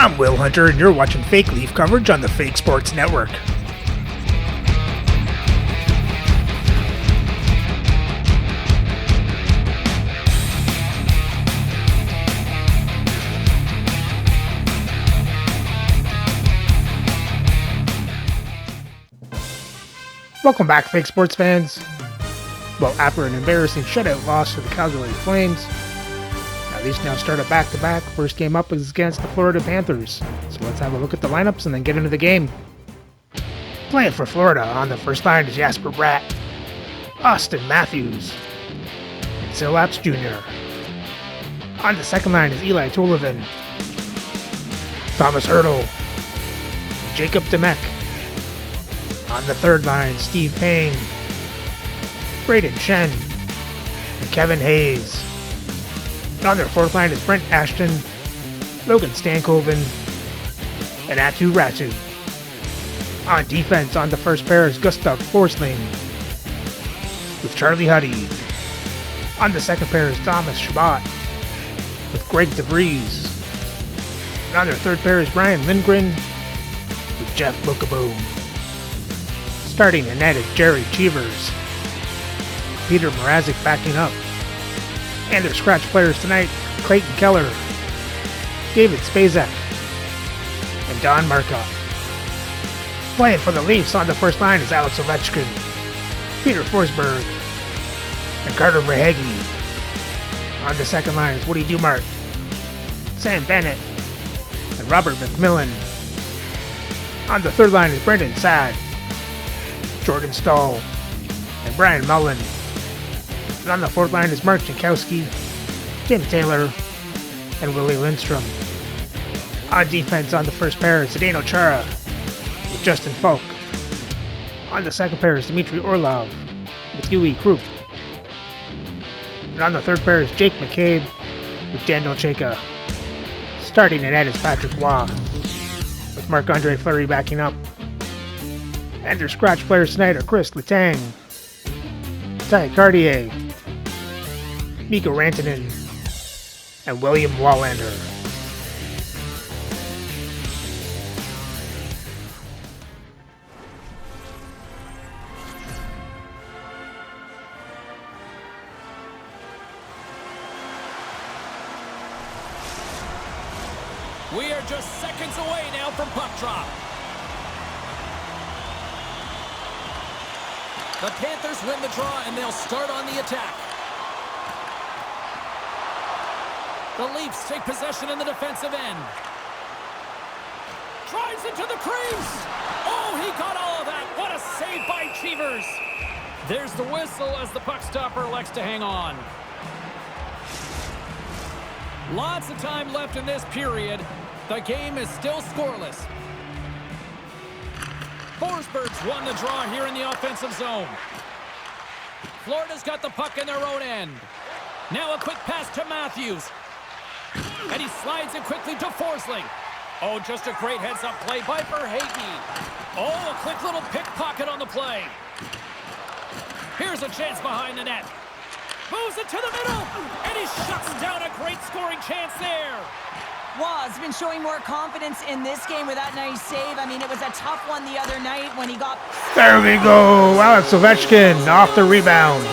I'm Will Hunter, and you're watching Fake Leaf coverage on the Fake Sports Network. Welcome back, Fake Sports fans. Well, after an embarrassing shutout loss to the Calgary Flames, these now start a back-to-back. First game up is against the Florida Panthers. So let's have a look at the lineups and then get into the game. Playing for Florida on the first line is Jasper Bratt, Austin Matthews, and Silaps Jr. On the second line is Eli Tullivan, Thomas Hurdle, and Jacob Demek. On the third line, Steve Payne, Braden Shen, and Kevin Hayes. And on their fourth line is Brent Ashton, Logan Stankoven, and Atu Ratu. On defense, on the first pair is Gustav Forsling with Charlie Huddy. On the second pair is Thomas Shabbat with Greg DeVries. And on their third pair is Brian Lindgren with Jeff Bookaboo. Starting in net is Jerry Cheevers, Peter Mrazek backing up. And their scratch players tonight, Clayton Keller, David Spacek, and Don Markov. Playing for the Leafs on the first line is Alex Ovechkin, Peter Forsberg, and Carter Verhaeghe. On the second line is Woody Dumart, Sam Bennett, and Robert McMillan. On the third line is Brendan Saad, Jordan Stahl, and Brian Mullen. And on the fourth line is Mark Jankowski, Tim Taylor, and Willie Lindstrom. On defense on the first pair is Zdeno Chara with Justin Falk. On the second pair is Dmitry Orlov with Yui Krupp. And on the third pair is Jake McCabe with Daniel Chayka. Starting in net is Patrick Waugh with Marc-Andre Fleury backing up. And their scratch players tonight are Chris Letang, Ty Cartier, Mikko Rantanen, and William Wallander. We are just seconds away now from puck drop. The Panthers win the draw and they'll start on the attack. The Leafs take possession in the defensive end. Drives into the crease. Oh, he got all of that. What a save by Cheevers. There's the whistle as the puck stopper elects to hang on. Lots of time left in this period. The game is still scoreless. Forsberg's won the draw here in the offensive zone. Florida's got the puck in their own end. Now a quick pass to Matthews. And he slides it quickly to Forsling. Oh, just a great heads-up play by Verhaeghe. Oh, a quick little pickpocket on the play. Here's a chance behind the net. Moves it to the middle, and he shuts down a great scoring chance there. Waz been showing more confidence in this game with that nice save. I mean, it was a tough one the other night when he got... There we go! Alex Ovechkin off the rebound.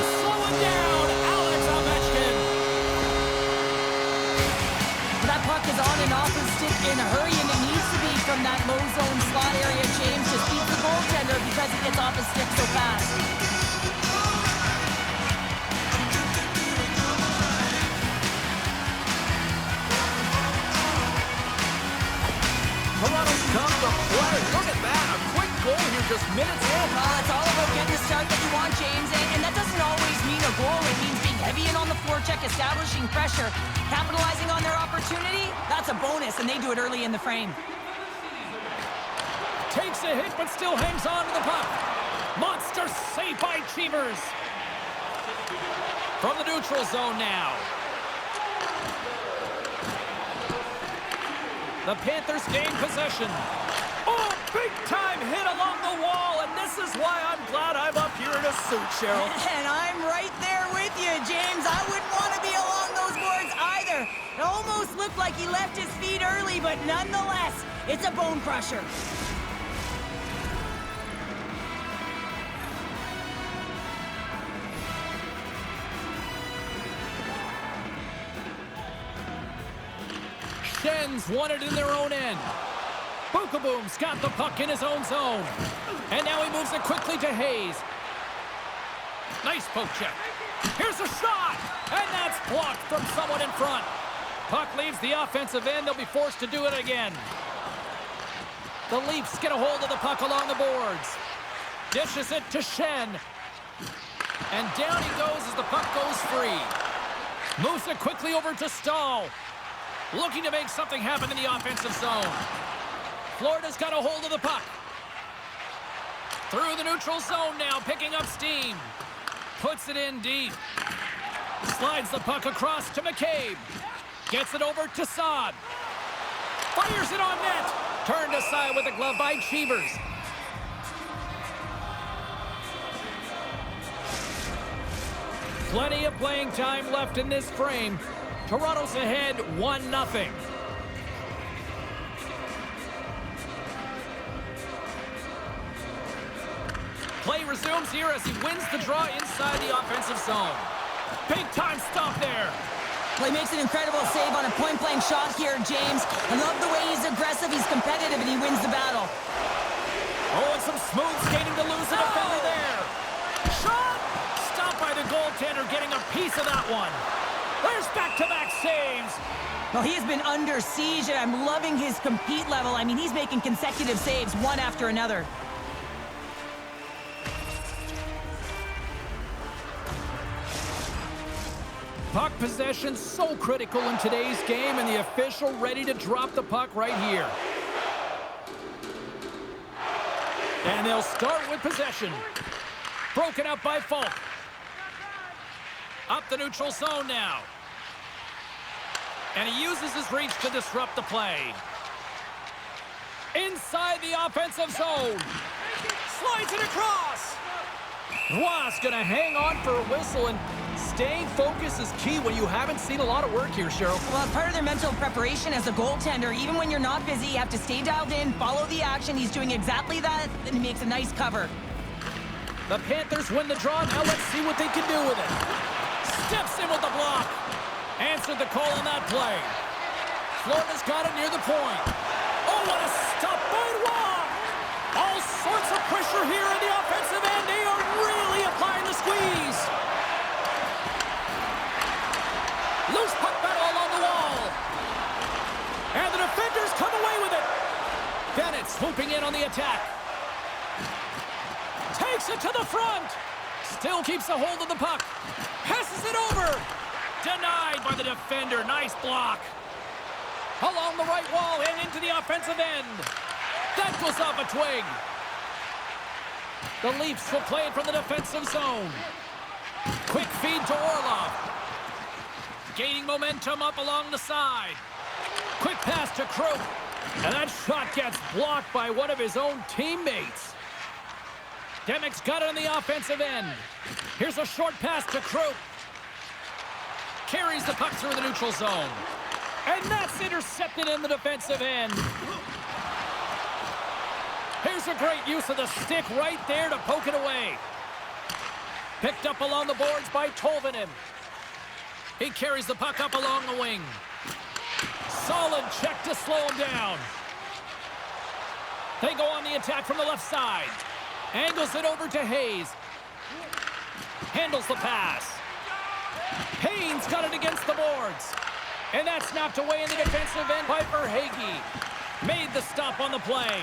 That puck is on and off his stick in a hurry, and it needs to be from that low zone slot area. James just beats the goaltender because it gets off his stick so fast. Toronto's come to play. Look at that. A quick goal here just minutes in. It's all about getting the start that you want, James. And that doesn't always mean a goal. It means being heavy in on the forecheck, establishing pressure, capitalizing on their opportunity. That's a bonus, and they do it early in the frame. Takes a hit, but still hangs on to the puck. Monster save by Cheevers. From the neutral zone now. The Panthers gain possession. Oh, big-time hit along the wall, and this is why I'm glad I'm up here in a suit, Cheryl. And I'm right there with you, James. I wouldn't want to be along those boards either. there. It almost looked like he left his feet early, but nonetheless, it's a bone crusher. Shen's won it in their own end. Bookaboo's got the puck in his own zone. And now he moves it quickly to Hayes. Nice poke check. Here's a shot! And that's blocked from someone in front. Puck leaves the offensive end. They'll be forced to do it again. The Leafs get a hold of the puck along the boards. Dishes it to Shen. And down he goes as the puck goes free. Moves it quickly over to Stahl. Looking to make something happen in the offensive zone. Florida's got a hold of the puck. Through the neutral zone now, picking up steam. Puts it in deep. Slides the puck across to McCabe. Gets it over to Saad. Fires it on net. Turned aside with a glove by Cheevers. Plenty of playing time left in this frame. Toronto's ahead 1-0. Play resumes here as he wins the draw inside the offensive zone. Big time stop there. Well, he makes an incredible save on a point-blank shot here, James. I love the way he's aggressive, he's competitive, and he wins the battle. Oh, and some smooth skating to lose the defender there. Shot! Stopped by the goaltender, getting a piece of that one. There's back-to-back saves. Well, he has been under siege, and I'm loving his compete level. I mean, he's making consecutive saves, one after another. Puck possession so critical in today's game, and the official ready to drop the puck right here. And they'll start with possession. Broken up by Falk. Up the neutral zone now. And he uses his reach to disrupt the play. Inside the offensive zone. Slides it across. Roy's going to hang on for a whistle, and staying focused is key when you haven't seen a lot of work here, Cheryl. Well, it's part of their mental preparation as a goaltender. Even when you're not busy, you have to stay dialed in, follow the action. He's doing exactly that, and he makes a nice cover. The Panthers win the draw. Now let's see what they can do with it. Steps in with the block. Answered the call on that play. Florida's got it near the point. Oh, what a stop by Roy! All sorts of pressure here in the offensive end. They are really applying the squeeze. Loose puck battle along the wall. And the defenders come away with it. Bennett swooping in on the attack. Takes it to the front. Still keeps a hold of the puck. Passes it over. Denied by the defender. Nice block. Along the right wall and into the offensive end. That goes off a twig. The Leafs will play it from the defensive zone. Quick feed to Orlov. Gaining momentum up along the side. Quick pass to Krook. And that shot gets blocked by one of his own teammates. Demick's got it on the offensive end. Here's a short pass to Krook. Carries the puck through the neutral zone. And that's intercepted in the defensive end. Here's a great use of the stick right there to poke it away. Picked up along the boards by Tolvanen. He carries the puck up along the wing. Solid check to slow him down. They go on the attack from the left side. Angles it over to Hayes. Handles the pass. Payne's got it against the boards. And that's snapped away in the defensive end by Verhaeghe. Made the stop on the play.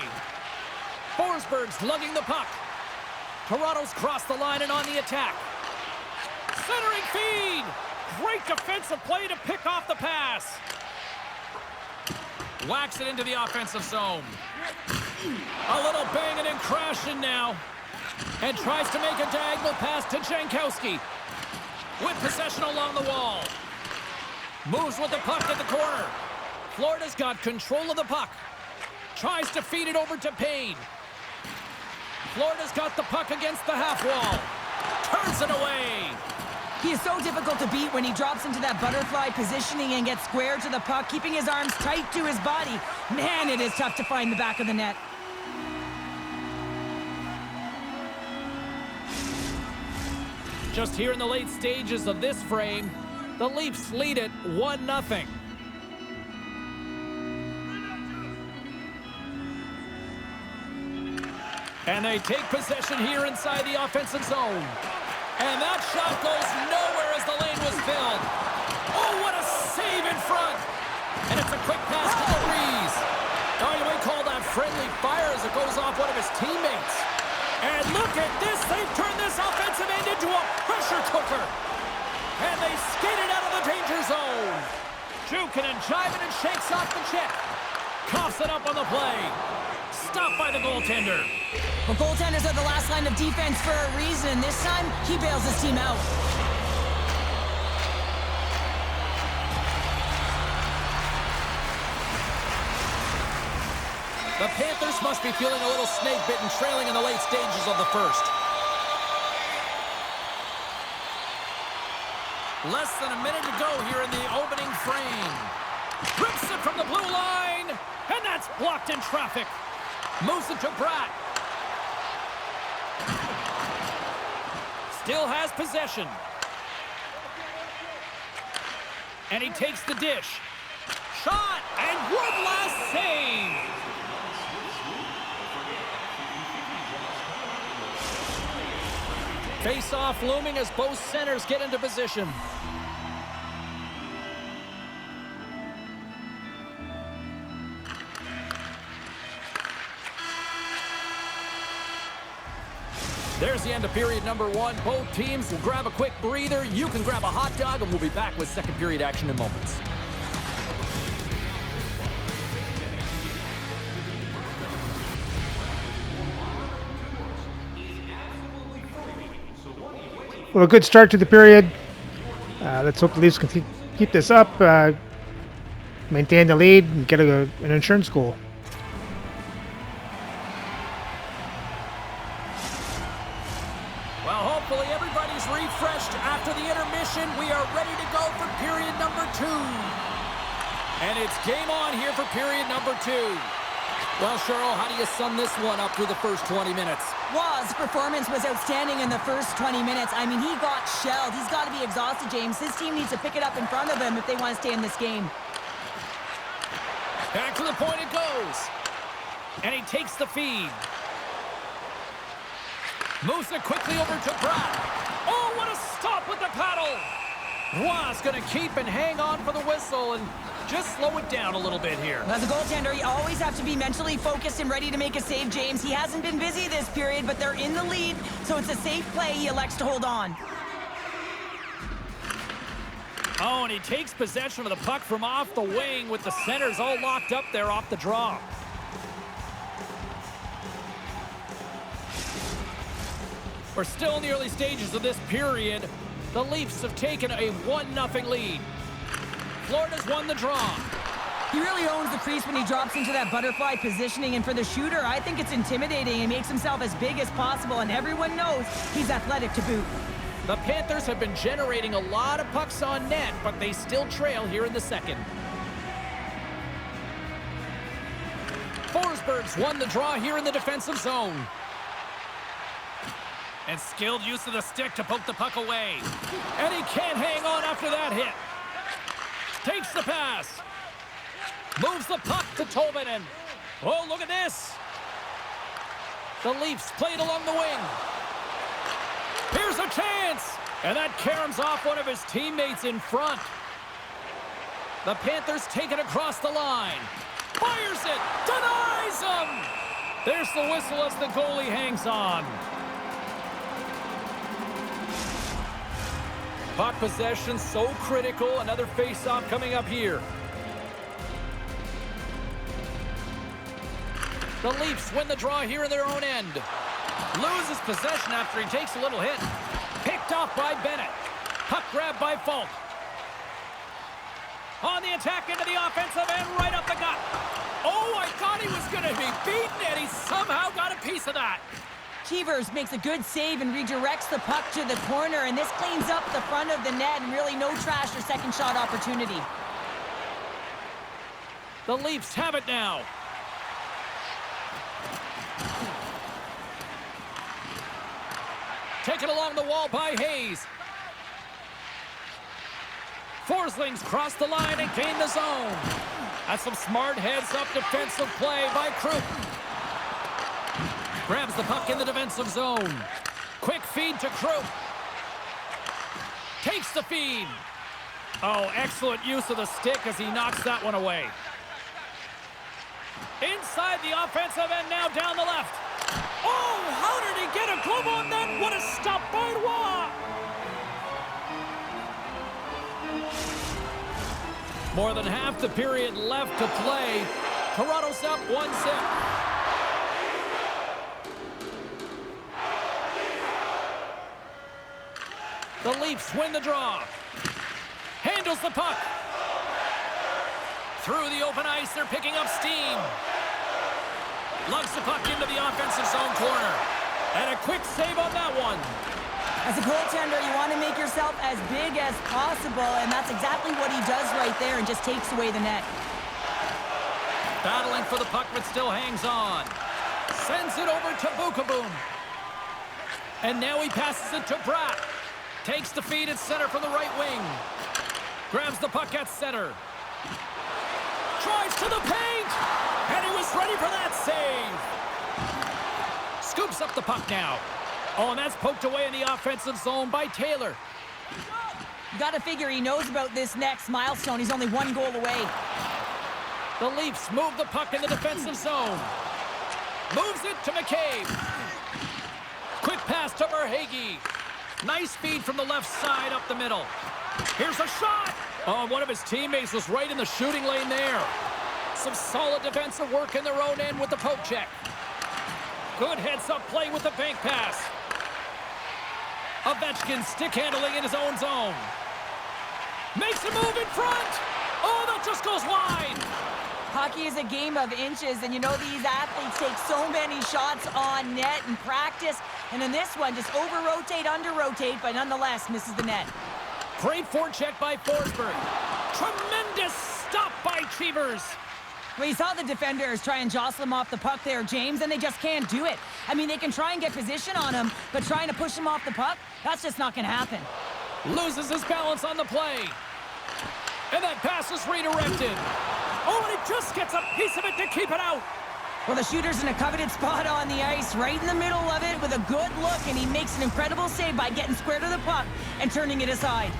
Forsberg's lugging the puck. Toronto's crossed the line and on the attack. Centering feed. Great defensive play to pick off the pass. Whacks it into the offensive zone. A little banging and crashing now. And tries to make a diagonal pass to Jankowski. With possession along the wall. Moves with the puck at the corner. Florida's got control of the puck. Tries to feed it over to Payne. Florida's got the puck against the half wall. Turns it away. He is so difficult to beat when he drops into that butterfly positioning and gets square to the puck, keeping his arms tight to his body. Man, it is tough to find the back of the net. Just here in the late stages of this frame, the Leafs lead it 1-0. And they take possession here inside the offensive zone. And that shot goes nowhere as the lane was filled. Oh, what a save in front. And it's a quick pass to Louise. Oh, you might call that friendly fire as it goes off one of his teammates. And look at this. They've turned this offensive end into a pressure cooker. And they skated out of the danger zone. Jukin and jiving and shakes off the check. Coughs it up on the play. Stopped by the goaltender. Well, goaltenders are the last line of defense for a reason. This time, he bails his team out. The Panthers must be feeling a little snake-bitten, trailing in the late stages of the first. Less than a minute to go here in the opening frame. Rips it from the blue line, and that's blocked in traffic. Moves it to Pratt. Still has possession. And he takes the dish. Shot, and one last save. Face-off looming as both centers get into position. There's the end of period number one. Both teams will grab a quick breather. You can grab a hot dog, and we'll be back with second period action in moments. Well, a good start to the period. Let's hope the Leafs can keep this up, maintain the lead, and get an insurance goal. Well, hopefully everybody's refreshed after the intermission. We are ready to go for period number two. And it's game on here for period number two. Well, Cheryl, how do you sum this one up through the first 20 minutes? Well, his performance was outstanding in the first 20 minutes. I mean, he got shelled. He's got to be exhausted, James. His team needs to pick it up in front of him if they want to stay in this game. Back to the point it goes. And he takes the feed. Moves it quickly over to Pratt. Oh, what a stop with the paddle. Roy's going to keep and hang on for the whistle and just slow it down a little bit here. As a goaltender, you always have to be mentally focused and ready to make a save, James. He hasn't been busy this period, but they're in the lead, so it's a safe play. He elects to hold on. Oh, and he takes possession of the puck from off the wing with the centers all locked up there off the draw. We're still in the early stages of this period. The Leafs have taken a 1-0 lead. Florida's won the draw. He really owns the crease when he drops into that butterfly positioning, and for the shooter, I think it's intimidating. He makes himself as big as possible, and everyone knows he's athletic to boot. The Panthers have been generating a lot of pucks on net, but they still trail here in the second. Forsberg's won the draw here in the defensive zone. And skilled use of the stick to poke the puck away. And he can't hang on after that hit. Takes the pass. Moves the puck to Tolvanen. Oh, look at this. The Leafs played along the wing. Here's a chance. And that caroms off one of his teammates in front. The Panthers take it across the line. Fires it. Denies him. There's the whistle as the goalie hangs on. Puck possession so critical. Another face-off coming up here. The Leafs win the draw here in their own end. Loses possession after he takes a little hit. Picked off by Bennett. Puck grabbed by Falk. On the attack into the offensive end, right up the gut. Oh, I thought he was going to be beaten, and he somehow got a piece of that. Cheevers makes a good save and redirects the puck to the corner, and this cleans up the front of the net and really no trash or second shot opportunity. The Leafs have it now. Taken along the wall by Hayes. Forslings cross the line and gain the zone. That's some smart heads-up defensive play by Krupp. Grabs the puck in the defensive zone. Quick feed to Krupp. Takes the feed. Oh, excellent use of the stick as he knocks that one away. Inside the offensive end now down the left. Oh, how did he get a glove on that? What a stop by Roy! More than half the period left to play. Toronto's up 1-0. The Leafs win the draw. Handles the puck. Through the open ice, they're picking up steam. Lugs the puck into the offensive zone corner. And a quick save on that one. As a goaltender, you want to make yourself as big as possible, and that's exactly what he does right there and just takes away the net. Battling for the puck, but still hangs on. Sends it over to Bukaboom. And now he passes it to Bratt. Takes the feed at center from the right wing. Grabs the puck at center. Drives to the paint! And he was ready for that save. Scoops up the puck now. Oh, and that's poked away in the offensive zone by Taylor. You got to figure he knows about this next milestone. He's only one goal away. The Leafs move the puck in the defensive zone. Moves it to McCabe. Quick pass to Verhaeghe. Nice feed from the left side up the middle. Here's a shot. Oh, one of his teammates was right in the shooting lane there. Some solid defensive work in their own end with the poke check. Good heads-up play with the bank pass. Ovechkin stick handling in his own zone. Makes a move in front. Oh, that just goes wide. Hockey is a game of inches, and you know these athletes take so many shots on net in practice. And in this one, just over-rotate, under-rotate, but nonetheless misses the net. Great forecheck by Forsberg. Tremendous stop by Cheevers. Well, you saw the defenders try and jostle him off the puck there, James, and they just can't do it. I mean, they can try and get position on him, but trying to push him off the puck, that's just not going to happen. Loses his balance on the play. And that pass is redirected. Oh, and he just gets a piece of it to keep it out. Well, the shooter's in a coveted spot on the ice, right in the middle of it with a good look, and he makes an incredible save by getting square to the puck and turning it aside.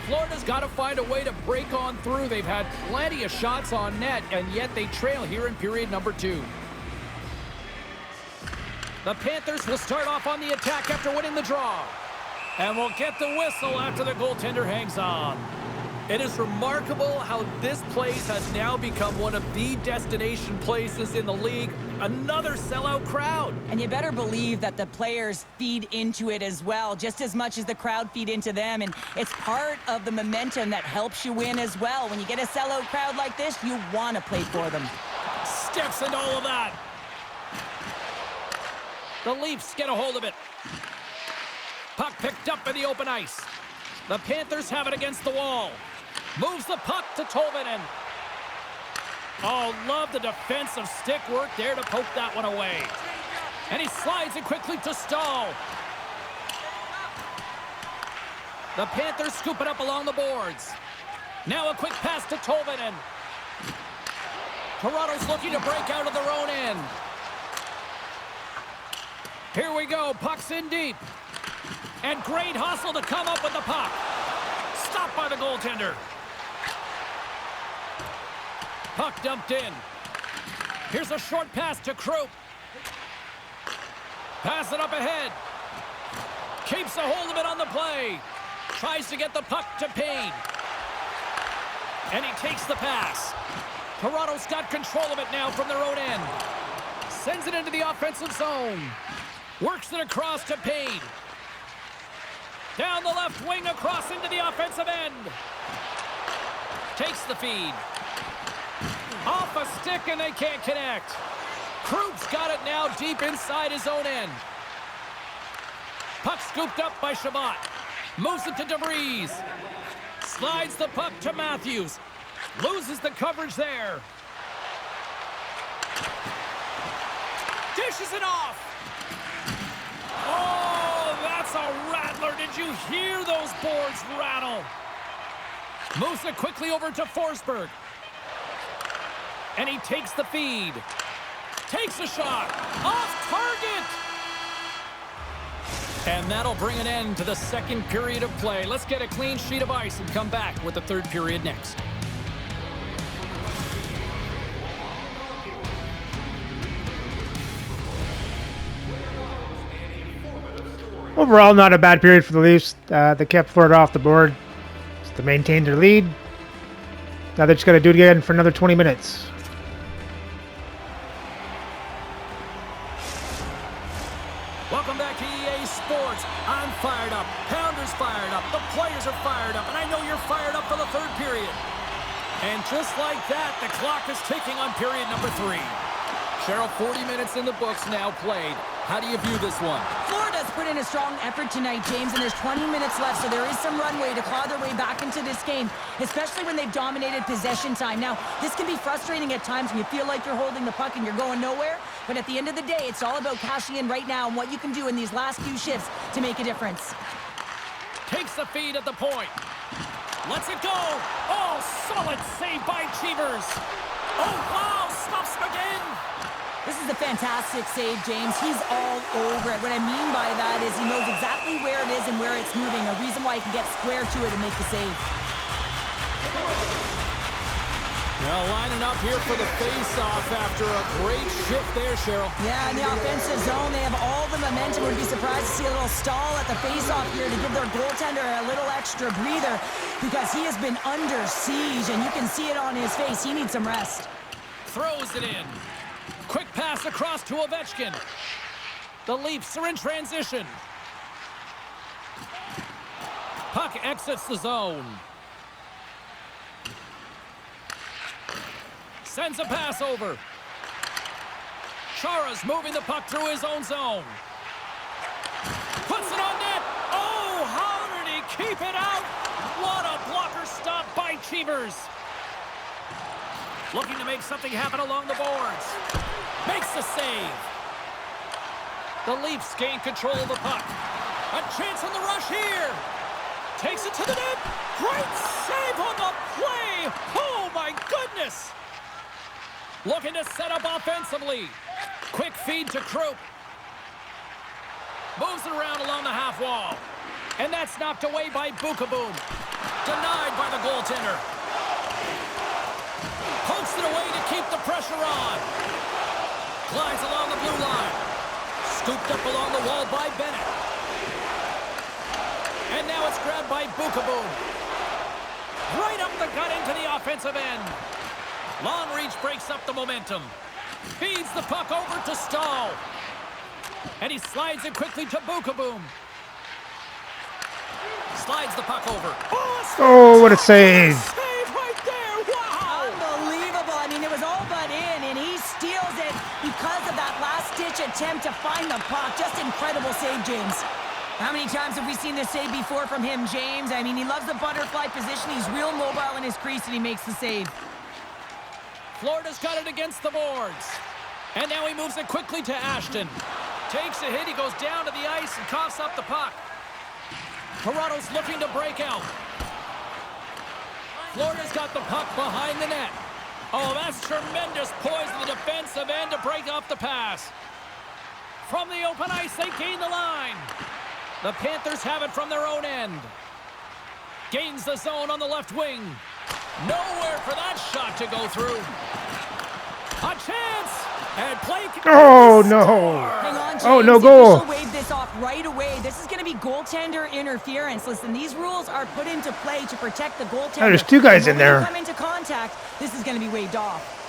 Florida's got to find a way to break on through. They've had plenty of shots on net, and yet they trail here in period number 2. The Panthers will start off on the attack after winning the draw. And will get the whistle after the goaltender hangs on. It is remarkable how this place has now become one of the destination places in the league. Another sellout crowd. And you better believe that the players feed into it as well, just as much as the crowd feed into them. And it's part of the momentum that helps you win as well. When you get a sellout crowd like this, you want to play for them. Steps into all of that. The Leafs get a hold of it. Puck picked up in the open ice. The Panthers have it against the wall. Moves the puck to Tolvanen. Oh, love the defensive stick work there to poke that one away. And he slides it quickly to Stahl. The Panthers scoop it up along the boards. Now a quick pass to Tolvanen. Toronto's looking to break out of their own end. Here we go, puck's in deep. And great hustle to come up with the puck. Stopped by the goaltender. Puck dumped in. Here's a short pass to Krupp. Pass it up ahead. Keeps a hold of it on the play. Tries to get the puck to Payne. And he takes the pass. Toronto's got control of it now from their own end. Sends it into the offensive zone. Works it across to Payne. Down the left wing across into the offensive end. Takes the feed. Off off a stick and they can't connect. Kroup's got it now deep inside his own end. Puck scooped up by Shabbat. Moves it to DeVries. Slides the puck to Matthews. Loses the coverage there. Dishes it off. Oh, that's a rattler. Did you hear those boards rattle? Moves it quickly over to Forsberg. And he takes the feed. Takes a shot. Off target. And that'll bring an end to the second period of play. Let's get a clean sheet of ice and come back with the third period next. Overall, not a bad period for the Leafs. They kept Florida off the board to maintain their lead. Now they're just going to do it again for another 20 minutes. Welcome back to EA Sports. I'm fired up. Pounders fired up. The players are fired up. And I know you're fired up for the third period. And just like that, the clock is ticking on period number 3. Cheryl, 40 minutes in the books now played. How do you view this one? Florida's put in a strong effort tonight, James, and there's 20 minutes left, so there is some runway to claw their way back into this game, especially when they've dominated possession time. Now, this can be frustrating at times when you feel like you're holding the puck and you're going nowhere, but at the end of the day, it's all about cashing in right now and what you can do in these last few shifts to make a difference. Takes the feed at the point. Lets it go. Oh, solid save by Cheevers. Oh, wow, stops him again. This is a fantastic save, James. He's all over it. What I mean by that is he knows exactly where it is and where it's moving, a reason why he can get square to it and make the save. Well, lining up here for the face-off after a great shift there, Cheryl. Yeah, in the offensive zone, they have all the momentum. Would be surprised to see a little stall at the face-off here to give their goaltender a little extra breather because he has been under siege, and you can see it on his face. He needs some rest. Throws it in. Quick pass across to Ovechkin. The Leafs are in transition. Puck exits the zone. Sends a pass over. Chara's moving the puck through his own zone. Puts it on net. Oh, how did he keep it out? What a blocker stop by Cheevers. Looking to make something happen along the boards. Makes the save. The Leafs gain control of the puck. A chance on the rush here. Takes it to the net. Great save on the play. Oh, my goodness. Looking to set up offensively. Quick feed to Kroup. Moves it around along the half wall. And that's knocked away by Bukaboom. Denied by the goaltender. Pokes it away to keep the pressure on. Glides along the blue line. Scooped up along the wall by Bennett. And now it's grabbed by Bukaboom. Right up the gut into the offensive end. Long reach breaks up the momentum. Feeds the puck over to Stahl. And he slides it quickly to Bukaboom. Slides the puck over. Oh, what a save. Because of that last-ditch attempt to find the puck. Just incredible save, James. How many times have we seen this save before from him, James? I mean, he loves the butterfly position. He's real mobile in his crease, and he makes the save. Florida's got it against the boards. And now he moves it quickly to Ashton. Takes a hit. He goes down to the ice and coughs up the puck. Toronto's looking to break out. Florida's got the puck behind the net. Oh, that's tremendous poise in the defensive end to break off the pass. From the open ice, they gain the line. The Panthers have it from their own end. Gains the zone on the left wing. Nowhere for that shot to go through. A chance! And play. Oh, no. Hang on, James. Oh, no goal. The wave this off right away. This is going to be goaltender interference. Listen, these rules are put into play to protect the goaltender. Oh, there's two guys in there. When they come into contact, this is going to be waved off.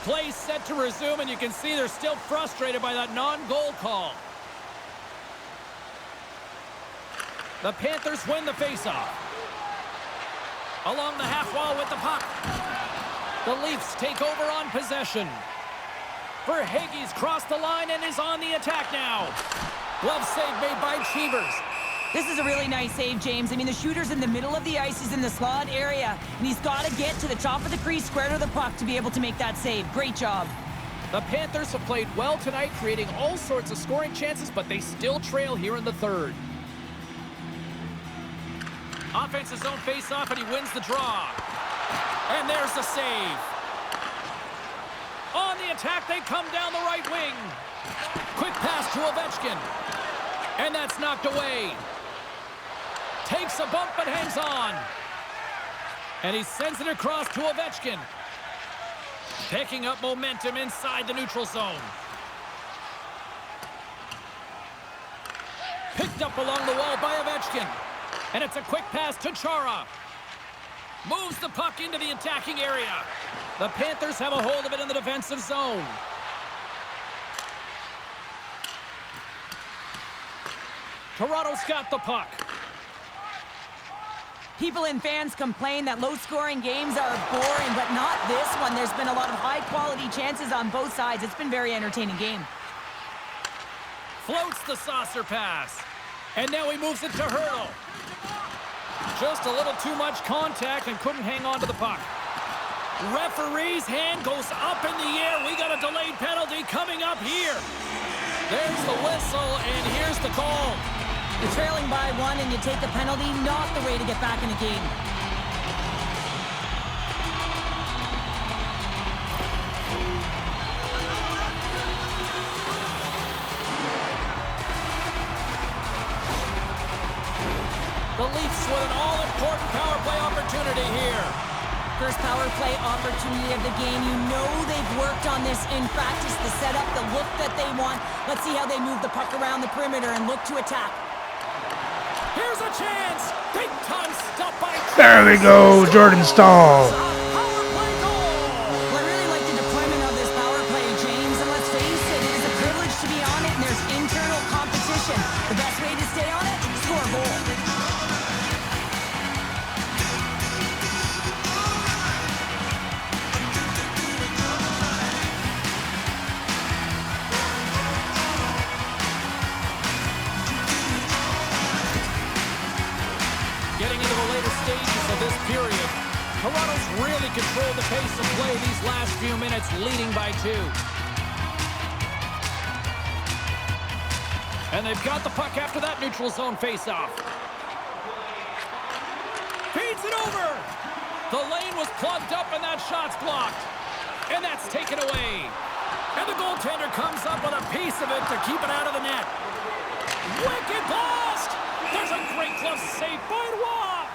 Play set to resume, and you can see they're still frustrated by that non-goal call. The Panthers win the faceoff. Along the half wall with the puck. The Leafs take over on possession. Verhaeghe's crossed the line and is on the attack now. Glove save made by Cheevers. This is a really nice save, James. I mean, the shooter's in the middle of the ice. He's in the slot area, and he's got to get to the top of the crease, square to the puck to be able to make that save. Great job. The Panthers have played well tonight, creating all sorts of scoring chances, but they still trail here in the third. Offensive zone face-off, and he wins the draw. And there's the save. On the attack, they come down the right wing. Quick pass to Ovechkin. And that's knocked away. Takes a bump but hangs on. And he sends it across to Ovechkin. Picking up momentum inside the neutral zone. Picked up along the wall by Ovechkin. And it's a quick pass to Chara. Moves the puck into the attacking area. The Panthers have a hold of it in the defensive zone. Toronto's got the puck. People and fans complain that low-scoring games are boring, but not this one. There's been a lot of high-quality chances on both sides. It's been a very entertaining game. Floats the saucer pass. And now he moves it to Hurdle. Just a little too much contact and couldn't hang on to the puck. Referee's hand goes up in the air. We got a delayed penalty coming up here. There's the whistle, and here's the call. You're trailing by one and you take the penalty, not the way to get back in the game. The Leafs with an all-important power play opportunity here. First power play opportunity of the game. You know they've worked on this in practice, the setup, the look that they want. Let's see how they move the puck around the perimeter and look to attack. Here's a chance. Big time stop by. There we go, Jordan Staal. Power play goal. Well, I really like the deployment of this power play, James. And let's face it, it is a privilege to be on it, and there's internal competition. The best way to stay on it, score a goal. Getting into the later stages of this period, Toronto's really controlled the pace of play these last few minutes, leading by 2. And they've got the puck after that neutral zone faceoff. Feeds it over. The lane was plugged up and that shot's blocked. And that's taken away. And the goaltender comes up with a piece of it to keep it out of the net. Wicked blast! There's a great glove save by Roy.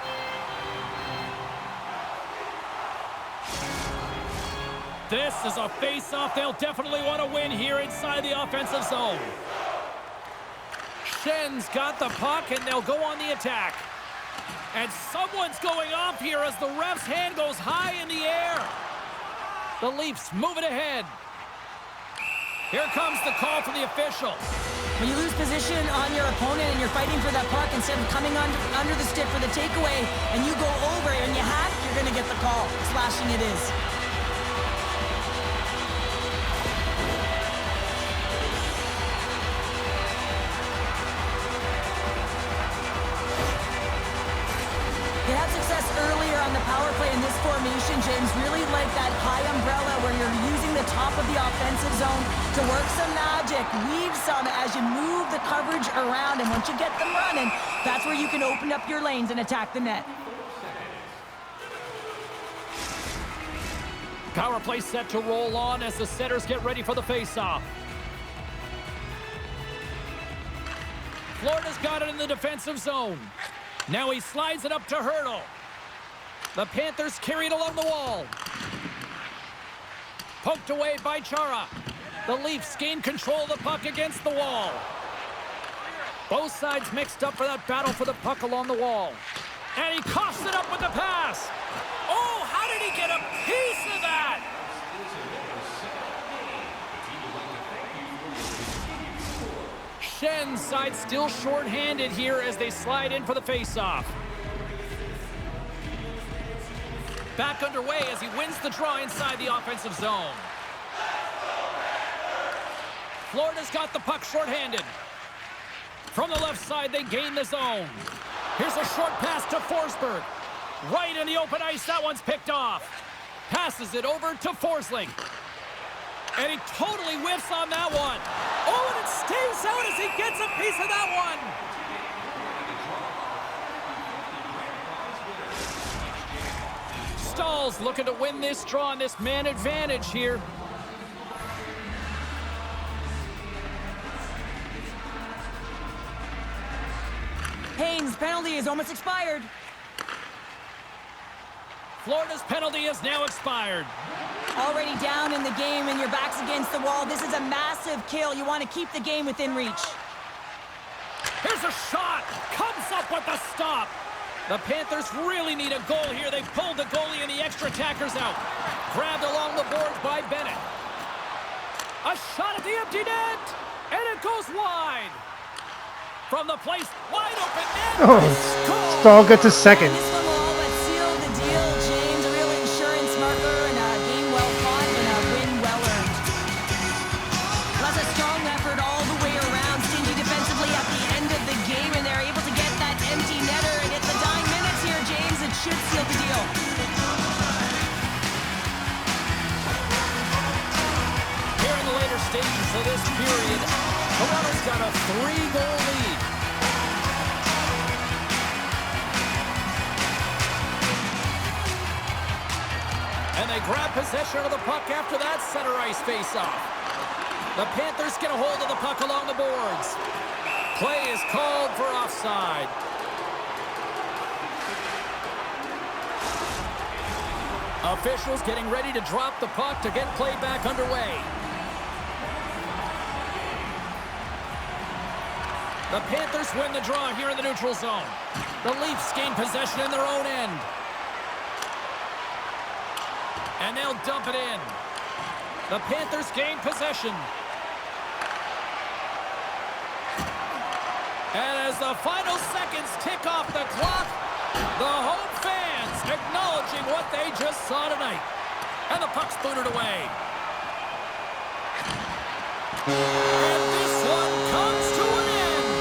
This is a face-off they'll definitely want to win here inside the offensive zone. Schen's got the puck, and they'll go on the attack. And someone's going off here as the ref's hand goes high in the air. The Leafs move it ahead. Here comes the call from the official. When you lose position on your opponent and you're fighting for that puck, instead of coming under the stick for the takeaway, and you go over and you hack, you're going to get the call. Slashing it is. They had success earlier on the power play in this formation, James. Really like that high umbrella where you're using the top of the offensive zone to work some magic, weave some as you move the coverage around. And once you get them running, that's where you can open up your lanes and attack the net. Power play set to roll on as the setters get ready for the faceoff. Florida's got it in the defensive zone. Now he slides it up to Hurdle. The Panthers carry it along the wall. Poked away by Chara. The Leafs gain control of the puck against the wall. Both sides mixed up for that battle for the puck along the wall. And he coughs it up with the pass. Oh, how did he get a piece of that? Schen's side still short-handed here as they slide in for the faceoff. back underway as he wins the draw inside the offensive zone. Florida's got the puck shorthanded. From the left side, they gain the zone. Here's a short pass to Forsberg. Right in the open ice, that one's picked off. Passes it over to Forsling. And he totally whiffs on that one. Oh, and it stays out as he gets a piece of that one. Stahl's looking to win this draw on this man advantage here. Payne's penalty is almost expired. Florida's penalty is now expired. Already down in the game and your back's against the wall. This is a massive kill. You want to keep the game within reach. Here's a shot. Comes up with the stop. The Panthers really need a goal here. They pulled the goalie and the extra attackers out. Grabbed along the boards by Bennett. A shot at the empty net. And it goes wide. From the place, wide open net. Oh, Stahl gets a second. This one will all but seal the deal, James. A real insurance marker and a game well fought and a win well earned. Plus a strong effort all the way around. Stingy defensively at the end of the game, and they're able to get that empty netter. And it's the dying minutes here, James. It should seal the deal. Here in the later stages of this period, Toronto's got a 3-goal lead. And they grab possession of the puck after that center ice face-off. The Panthers get a hold of the puck along the boards. Play is called for offside. Officials getting ready to drop the puck to get play back underway. The Panthers win the draw here in the neutral zone. The Leafs gain possession in their own end. And they'll dump it in. The Panthers gain possession. And as the final seconds tick off the clock, the home fans acknowledging what they just saw tonight. And the puck's booted away. And this one comes to an end.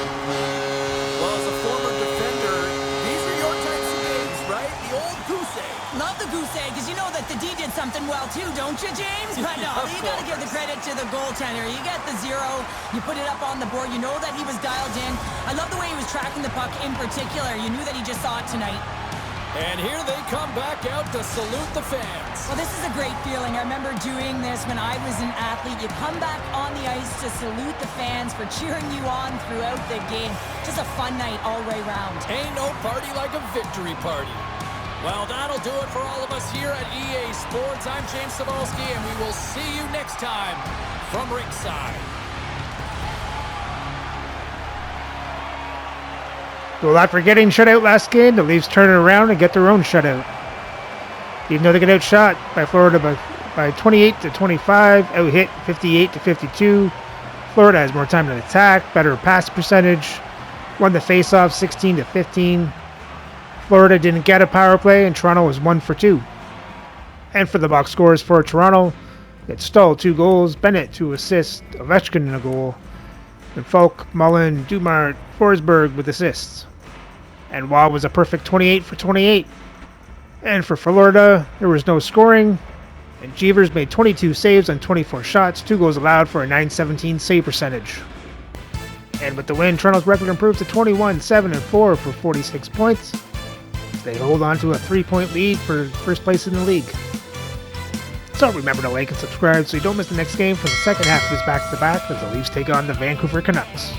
Well, as a former defender, these are your types of games, right? The old goose egg. Love the goose egg, because you know that the D did something well too, don't you, James? But no, you got to give the credit to the goaltender. You get the 0, you put it up on the board, you know that he was dialed in. I love the way he was tracking the puck in particular. You knew that he just saw it tonight. And here they come back out to salute the fans. Well, this is a great feeling. I remember doing this when I was an athlete. You come back on the ice to salute the fans for cheering you on throughout the game. Just a fun night all the way around. Ain't no party like a victory party. Well, that'll do it for all of us here at EA Sports. I'm James Cebulski, and we will see you next time from ringside. Well, after getting shut out last game, the Leafs turn it around and get their own shutout. Even though they get outshot by Florida by 28-25, out-hit 58-52, Florida has more time to attack, better pass percentage, won the face-off 16-15. Florida didn't get a power play, and Toronto was 1 for 2. And for the box scores for Toronto, it's Stahl 2 goals, Bennett 2 assists, Ovechkin in a goal, and Falk, Mullen, Dumart, Forsberg with assists. And Waugh was a perfect 28 for 28. And for Florida, there was no scoring, and Jeevers made 22 saves on 24 shots, 2 goals allowed for a .917 save percentage. And with the win, Toronto's record improves to 21-7-4 for 46 points. They hold on to a 3-point lead for first place in the league. So remember to like and subscribe so you don't miss the next game for the second half of this back-to-back as the Leafs take on the Vancouver Canucks.